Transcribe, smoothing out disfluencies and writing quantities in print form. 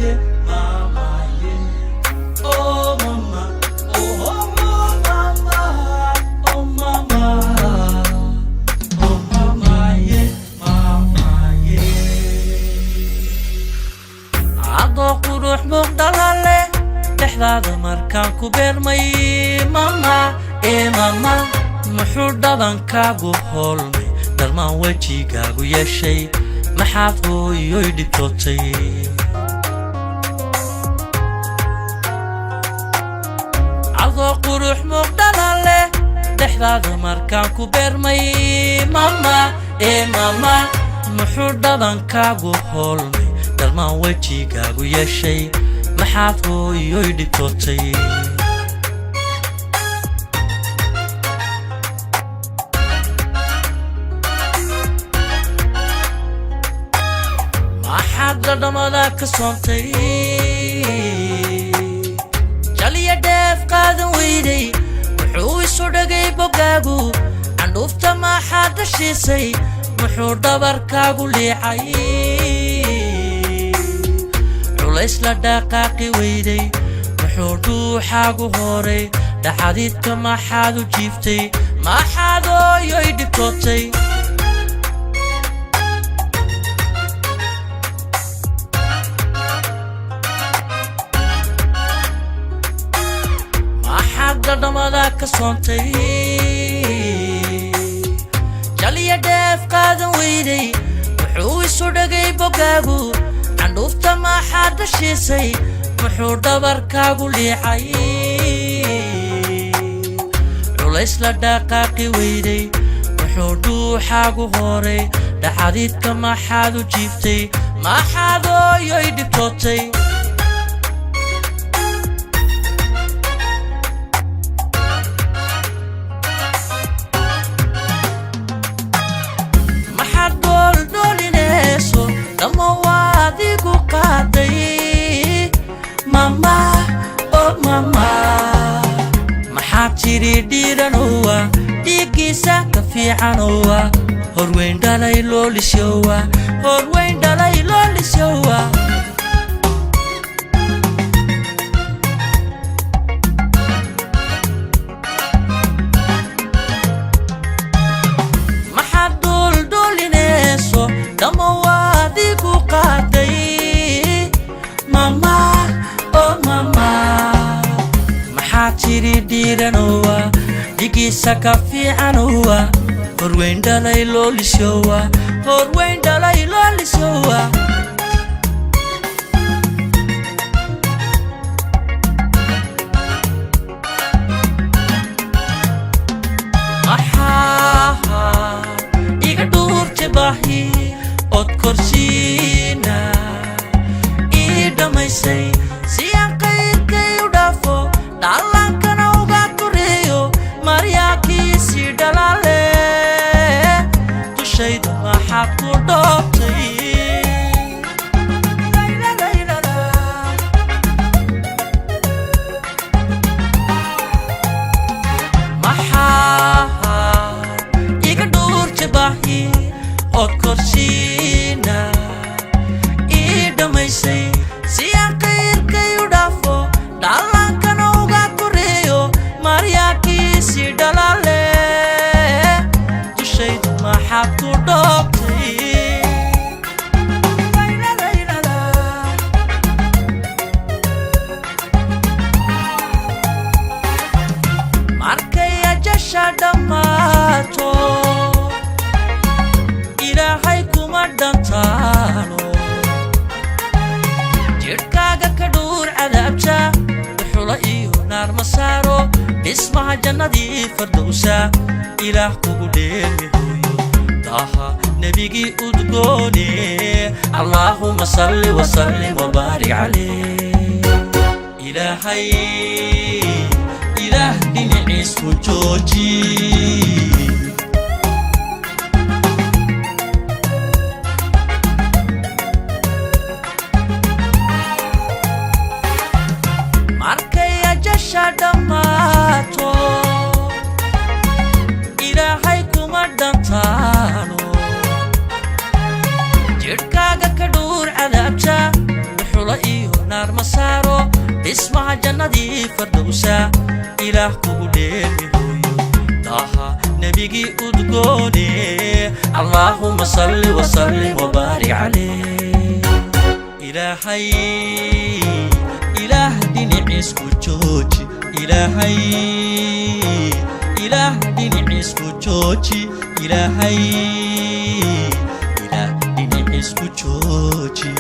yeah, mama, yeah. Oh mama, oh mama, oh mama, oh mama, yeah, mama, yeah. Ado quruux muqdalale dhexdaada markaan ku beermay mama mama muxuu dhadankaagu holmay dhalmaan wejigaagu yeeshay maxaad hooyoy dhibtootay adoo quruux muqdalale dhexdaada markaan ku beermay mama mama muxuu dhadankaagu holmay dhalmaan wejigaagu yeeshay maxaad hooyoy dhibtootay دمدا كسونتي جاليا داف قادن ويدي وحو يسودغي بوغاغو عندوفتا ما حد شيسي محو دبركاغو ليحي عوليس لا دقاقي ويدي محو دوحاغو هوري دحديدك ما حادو جيفتي ما حادو يدكوتي دمدا كسونتي جاليا داف قادن ويدي وحو يسودغي بوغاغو عندوفتا ما حد شيسي محو دبركاغو ليحي عوليس لا دقاقي ويدي محو دوحاغو هوري دحديدك ما حادو جيفتي ما حادو يدكوتي ماما oh mama maxaatiri dhiiranowa dhigiisa ka fiicanowa horweyn dhalay loo lisyowa horweyn dhalay loo lisyowa maxaad doolinayso dhammawaadigu qaaday mama oh mama maxaatiri dhiiranowa dhigiisa ka fiicanowa horweyn dhalay loo lisyowa horweyn dhalay loo lisyowa iga dhuurte bahi od korsiina ii dhamaysay si aan qayrkay u dhaafo dhallaankana uga koreeyo maryakiisii dhalaale dushayda maxaad ku dhoobtay iga dhuurte bahi od korsiina ii dhamaysay si aan qayrkay u dhaafo dhallaankana uga koreeyo maryakiisii dhalaale dushayda maxaad ku dhoobtay markay ajasha dhammaato ilaahay kuma dhantaano jirkaaga ka dhuur cadaabta dhuxula iyo naar ma saaro dhismaha jannadii fardowsa ilaah kugu dheelmi hooyo daha nebigii udgoone allaahuma salli wasallim wabaarik calayh ilaahay ilaah dhinaciisku jooji markay ajasha dhammaato ilaahay kuma dhantaano jirkaaga ka dhuur cadaabta dhuxula iyo naar masaaro dhismaha jannadii fardowsa ilaah kugu dheermi hooyo daha nabigii udgoone allahumma salli wa sallim wa barik alayh ilaahay ilaah dinicis ku jooji ilaahay ilaah dinicis ku jooji ilaahay ilaah dinicis ku jooji